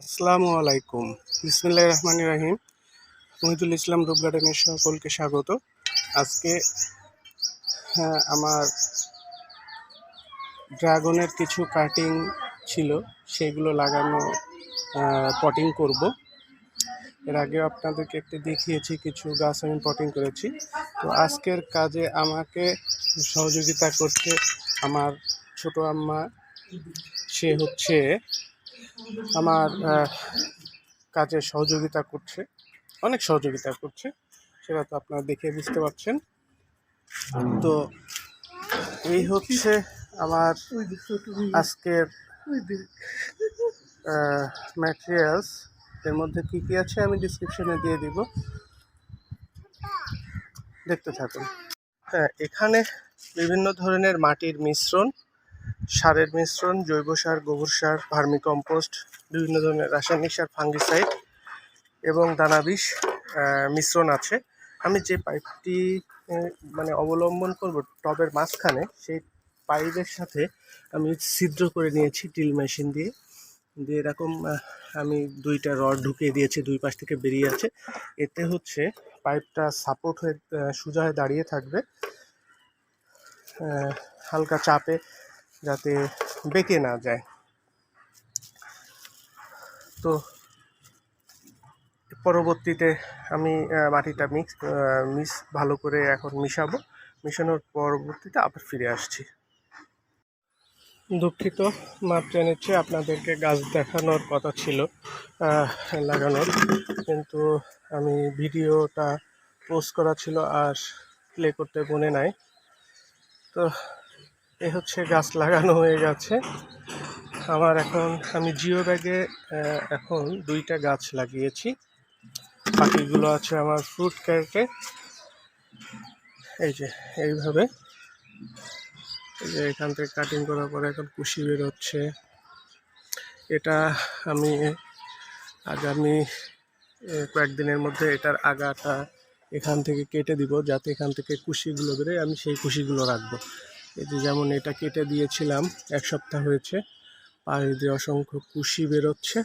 আসসালামু আলাইকুম। বিসমিল্লাহির রহমানির রহিম। মহিদুল ইসলাম রূপ গার্ডেনের সকলকে স্বাগত। আজকে আমার ড্রাগনের কিছু কাটিং ছিল, সেগুলো লাগানো পটিং করব। এর আগে আপনাদেরকে একটু দেখিয়েছি কিছু গাছ আমি পটিং করেছি। তো আজকের কাজে আমাকে সহযোগিতা করছে আমার ছোট আম্মা। সে হচ্ছে আমার কাজে সহযোগিতা করছে, অনেক সহযোগিতা করছে, সেটা তো আপনারা দেখে বুঝতে পারছেন। তো এই হচ্ছে আমার আজকের ম্যাটেরিয়ালস। এর মধ্যে কী কী আছে আমি ডিসক্রিপশনে দিয়ে দিব, দেখতে থাকুন। হ্যাঁ, এখানে বিভিন্ন ধরনের মাটির মিশ্রণ, সারের মিশ্রণ, জৈব সার, গোবর সার, ভার্মিকম্পোস্ট, বিভিন্ন ধরনের রাসায়নিক সার, ফাঙ্গিসাইড এবং দানাবিষ মিশ্রণ আছে। আমি যে পাইপটি অবলম্বন করব টবের মাঝখানে, সেই পাইপের সাথে আমি ছিদ্র করে নিয়েছি ড্রিল মেশিন দিয়ে এরকম আমি দুইটা রড ঢুকিয়ে দিয়েছি, দুই পাশ থেকে বেরিয়ে আছে। এতে হচ্ছে পাইপটা সাপোর্ট হয়ে সোজা হয়ে দাঁড়িয়ে থাকবে, হালকা চাপে যাতে বেঁকে না যায়। তো পরবর্তীতে আমি মাটিটা মিক্স ভালো করে এখন মিশাবো। মিশানোর পরবর্তীতে আবার ফিরে আসছি। দুঃখিত, মাত্রা নিচ্ছে, আপনাদেরকে গাছ দেখানোর কথা ছিল লাগানোর, কিন্তু আমি ভিডিওটা পোস্ট করা ছিল আর প্লে করতে মনে নাই। তো এ হচ্ছে গাছ লাগানো হয়ে গেছে আমার। এখন আমি জিও ব্যাগে এখন 2টা গাছ লাগিয়েছি, বাকিগুলো আছে আমার ফ্রুট ক্যারেটে। এই যে এইভাবে, এই যে এখান থেকে কাটিং করার পরে এখন কুশি বেরোচ্ছে। এটা আমি আগামী কয়েকদিনের মধ্যে এটার আগাটা এখান থেকে কেটে দিব, যাতে এখান থেকে কুশিগুলো বেরোয়, আমি সেই কুশিগুলো রাখবো। এই যে যেমন এটা কেটে দিয়েছিলাম, 1 সপ্তাহ হয়েছে, পাশ দিয়ে অসংখ্য কুশি বেরোচ্ছে।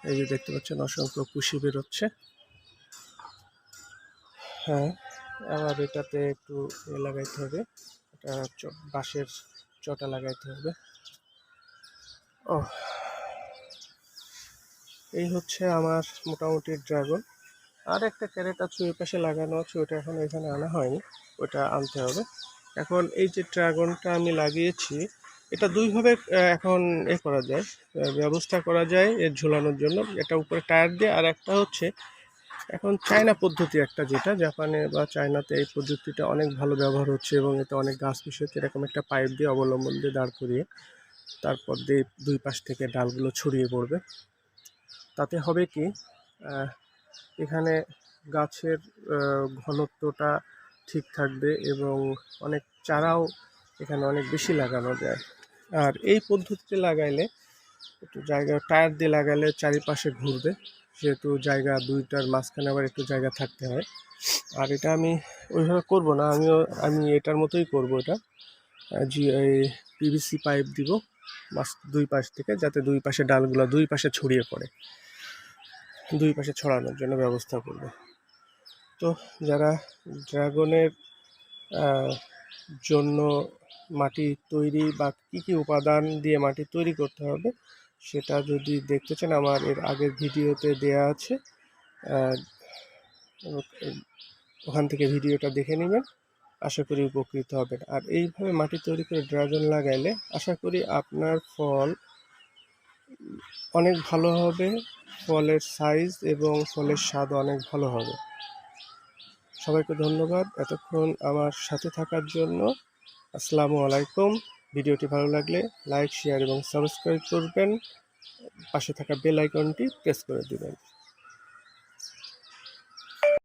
এই যে দেখতে পাচ্ছেন অসংখ্য কুশি বেরোচ্ছে। হ্যাঁ, আবার এটাতে একটু লাগাইতে হবে, এটা বাঁশের চটা লাগাইতে হবে। ও, এই হচ্ছে আমার মোটামুটি ড্রাগন। আর একটা ক্যারেট আছে ওই পাশে লাগানো আছে, ওটা এখন এখানে আনা হয়নি, ওটা আনতে হবে। এখন এই যে ড্রাগনটা আমি লাগিয়েছি, এটা দুইভাবে এখন করা যায়, ব্যবস্থা করা যায় এর ঝোলানোর জন্য। এটা উপরে টায়ার দিয়ে, আর একটা হচ্ছে এখন চায়না পদ্ধতি, একটা যেটা জাপানে বা চায়নাতে এই পদ্ধতিটা অনেক ভালো ব্যবহার হচ্ছে, এবং এতে অনেক গাছ বিষয়তে এরকম একটা পাইপ দিয়ে অবলম্বন দিয়ে দাঁড় করিয়ে তারপর দিয়ে দুই পাশ থেকে ডালগুলো ছড়িয়ে পড়বে। তাতে হবে কি, এখানে গাছের ঘনত্বটা ঠিক থাকবে এবং অনেক চারাও এখানে অনেক বেশি লাগানো যায়। আর এই পদ্ধতিতে লাগাইলে একটু জায়গা টায়ার দিয়ে লাগালে চারিপাশে ঘুরবে, যেহেতু জায়গা দুইটার মাঝখানে আবার একটু জায়গা থাকতে হয়। আর এটা আমি ওইভাবে করব না, আমি এটার মতোই করব। এটা পিভিসি পাইপ দিব দুই পাশ থেকে, যাতে দুই পাশে ডালগুলো দুই পাশে ছড়িয়ে পড়ে, দুই পাশে ছড়ানোর জন্য ব্যবস্থা করব। তো যারা ড্রাগনের জন্য মাটি তৈরি বা কী কী উপাদান দিয়ে মাটি তৈরি করতে হবে সেটা যদি দেখতে চান, আমার এর আগের ভিডিওতে দেয়া আছে, ওখান থেকে ভিডিওটা দেখে নেবেন, আশা করি উপকৃত হবেন। আর এইভাবে মাটি তৈরি করে ড্রাগন লাগাইলে আশা করি আপনার ফল অনেক ভালো হবে, ফলের সাইজ এবং ফলের স্বাদ অনেক ভালো হবে। সবাইকে ধন্যবাদ এতক্ষণ আমার সাথে থাকার জন্য। আসসালামু আলাইকুম। ভিডিওটি ভালো লাগলে লাইক, শেয়ার এবং সাবস্ক্রাইব করবেন, পাশে থাকা বেল আইকনটি প্রেস করে দিবেন।